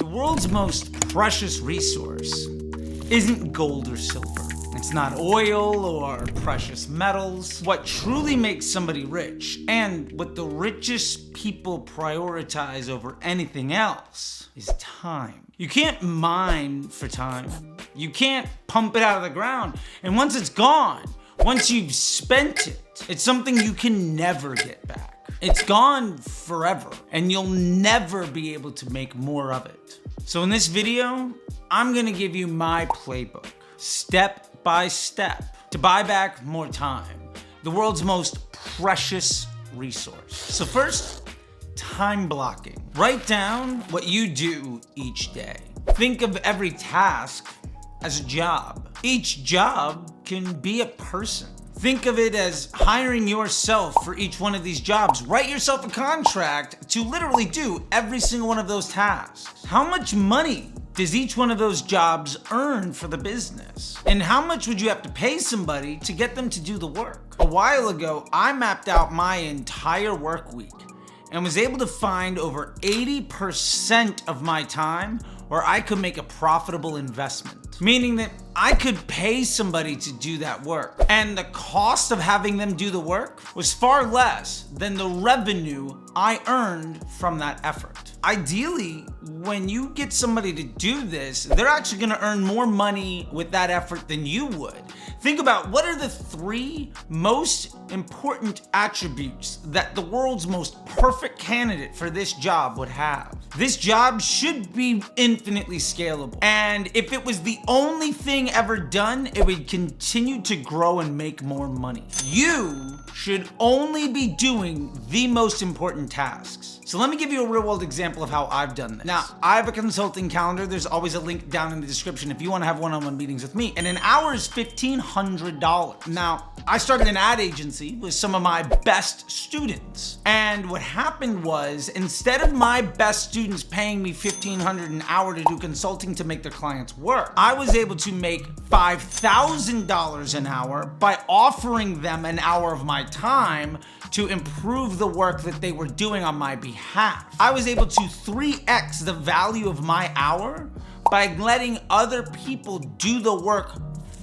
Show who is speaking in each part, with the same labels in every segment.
Speaker 1: world's most precious resource isn't gold or silver. It's not oil or precious metals. What truly makes somebody rich, and what the richest people prioritize over anything else, is time. You can't mine for time. You can't pump it out of the ground. And once it's gone, once you've spent it, it's something you can never get back. It's gone forever, and you'll never be able to make more of it. So in this video, I'm gonna give you my playbook, step by step, to buy back more time, the world's most precious resource. So first, time blocking. Write down what you do each day. Think of every task as a job. Each job can be a person. Think of it as hiring yourself for each one of these jobs. Write yourself a contract to literally do every single one of those tasks. How much money does each one of those jobs earn for the business? And how much would you have to pay somebody to get them to do the work? A while ago, I mapped out my entire work week and was able to find over 80% of my time where I could make a profitable investment. Meaning that I could pay somebody to do that work, and the cost of having them do the work was far less than the revenue I earned from that effort. Ideally, when you get somebody to do this, they're actually gonna earn more money with that effort than you would. Think about what are the 3 most important attributes that the world's most perfect candidate for this job would have. This job should be infinitely scalable. And if it was the only thing ever done, it would continue to grow and make more money. You should only be doing the most important tasks. So let me give you a real world example of how I've done this. Now, I have a consulting calendar. There's always a link down in the description if you want to have one-on-one meetings with me. And an hour is $1,500. Now, I started an ad agency with some of my best students. And what happened was, instead of my best students paying me $1,500 an hour to do consulting to make their clients work, I was able to make $5,000 an hour by offering them an hour of my time to improve the work that they were doing on my behalf. I was able to 3x the value of my hour by letting other people do the work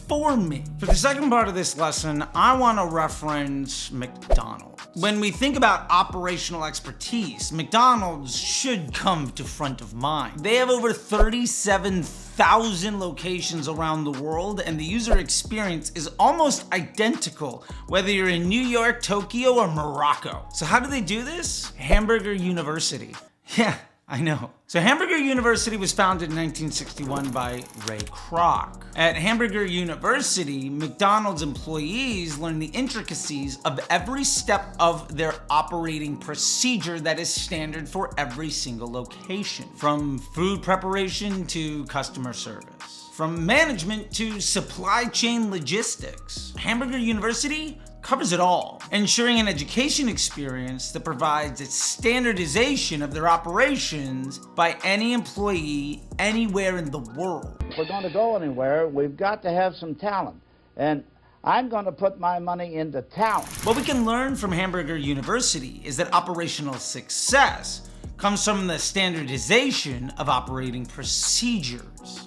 Speaker 1: for me. For the second part of this lesson, I want to reference McDonald. When we think about operational expertise, McDonald's should come to front of mind. They have over 37,000 locations around the world, and the user experience is almost identical, whether you're in New York, Tokyo, or Morocco. So how do they do this? Hamburger University. Yeah, I know. So Hamburger University was founded in 1961 by Ray Kroc. At Hamburger University, McDonald's employees learn the intricacies of every step of their operating procedure that is standard for every single location, from food preparation to customer service, from management to supply chain logistics. Hamburger University covers it all, ensuring an education experience that provides a standardization of their operations by any employee anywhere in the world.
Speaker 2: If we're going to go anywhere, we've got to have some talent. And I'm going to put my money into talent.
Speaker 1: What we can learn from Hamburger University is that operational success comes from the standardization of operating procedures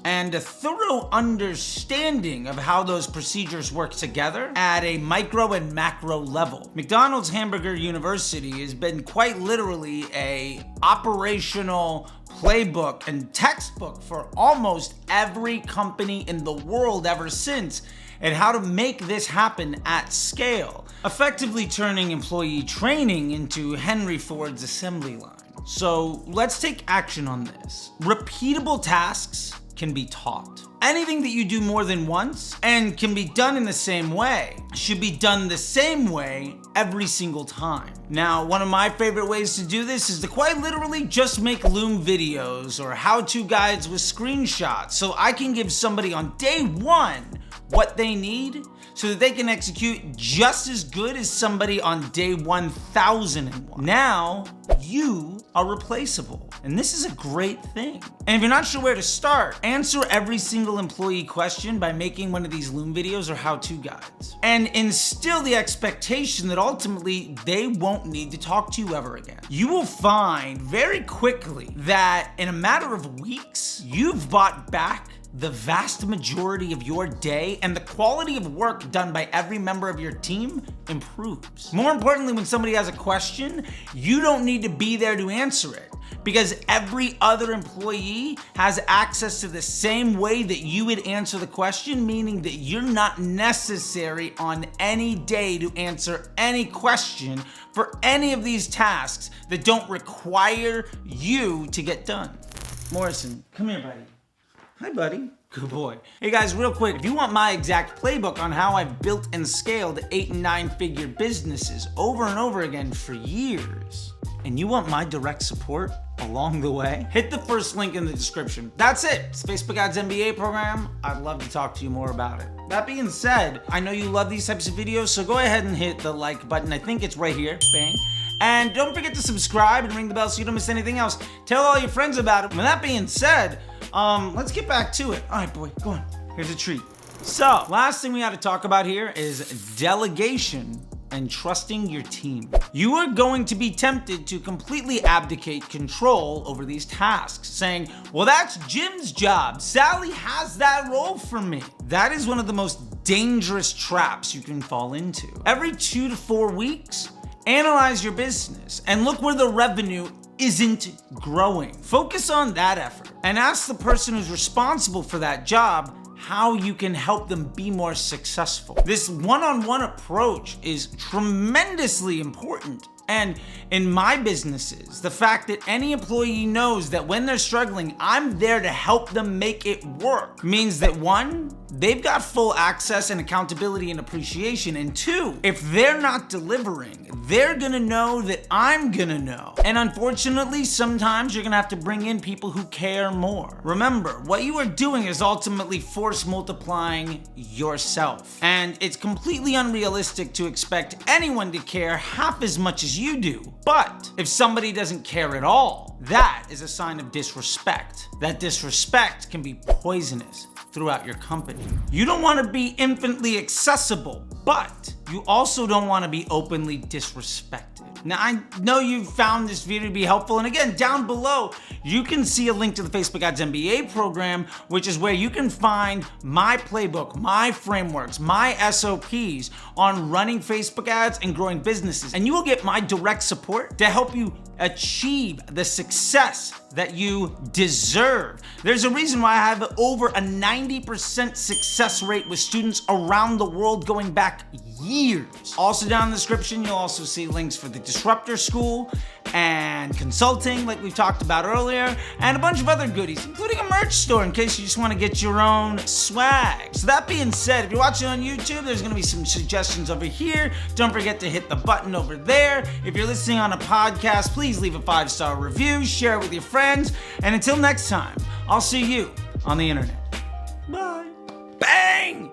Speaker 1: and a thorough understanding of how those procedures work together at a micro and macro level. McDonald's Hamburger University has been quite literally a operational playbook and textbook for almost every company in the world ever since, and how to make this happen at scale, effectively turning employee training into Henry Ford's assembly line. So let's take action on this. Repeatable tasks can be taught. Anything that you do more than once and can be done in the same way should be done the same way every single time. Now, one of my favorite ways to do this is to quite literally just make Loom videos or how-to guides with screenshots, so I can give somebody on day 1 what they need so that they can execute just as good as somebody on day 1001. Now, you are replaceable. And this is a great thing. And if you're not sure where to start, answer every single employee question by making one of these Loom videos or how-to guides. And instill the expectation that ultimately they won't need to talk to you ever again. You will find very quickly that in a matter of weeks, you've bought back the vast majority of your day, and the quality of work done by every member of your team improves. More importantly, when somebody has a question, you don't need to be there to answer it, because every other employee has access to the same way that you would answer the question, meaning that you're not necessary on any day to answer any question for any of these tasks that don't require you to get done. Morrison, come here, buddy. Hi, buddy. Good boy. Hey guys, real quick, if you want my exact playbook on how I've built and scaled 8 and 9-figure businesses over and over again for years, and you want my direct support along the way, hit the first link in the description. That's it. It's Facebook Ads MBA program. I'd love to talk to you more about it. That being said, I know you love these types of videos, so go ahead and hit the like button. I think it's right here. Bang. And don't forget to subscribe and ring the bell so you don't miss anything else. Tell all your friends about it. With that being said, let's get back to it. All right, boy, go on. Here's a treat. So, last thing we got to talk about here is delegation and trusting your team. You are going to be tempted to completely abdicate control over these tasks, saying, well, that's Jim's job. Sally has that role for me. That is one of the most dangerous traps you can fall into. Every 2 to 4 weeks, analyze your business and look where the revenue isn't growing. Focus on that effort and ask the person who's responsible for that job how you can help them be more successful. This one-on-one approach is tremendously important. And in my businesses, the fact that any employee knows that when they're struggling, I'm there to help them make it work means that 1, they've got full access and accountability and appreciation. And 2, if they're not delivering, they're gonna know that I'm gonna know. And unfortunately, sometimes you're gonna have to bring in people who care more. Remember, what you are doing is ultimately force multiplying yourself. And it's completely unrealistic to expect anyone to care half as much as you do. But if somebody doesn't care at all, that is a sign of disrespect. That disrespect can be poisonous throughout your company. You don't want to be infinitely accessible, but you also don't want to be openly disrespected. Now, I know you found this video to be helpful, and again, down below, you can see a link to the Facebook Ads MBA program, which is where you can find my playbook, my frameworks, my SOPs on running Facebook ads and growing businesses. And you will get my direct support to help you achieve the success that you deserve. There's a reason why I have over a 90% success rate with students around the world going back years. Also down in the description, you'll also see links for the Disruptor School and consulting like we talked about earlier, and a bunch of other goodies, including a merch store in case you just want to get your own swag. So that being said, if you're watching on YouTube, there's going to be some suggestions over here. Don't forget to hit the button over there. If you're listening on a podcast, please leave a 5-star review, share it with your friends, and until next time, I'll see you on the internet. Bye. Bang!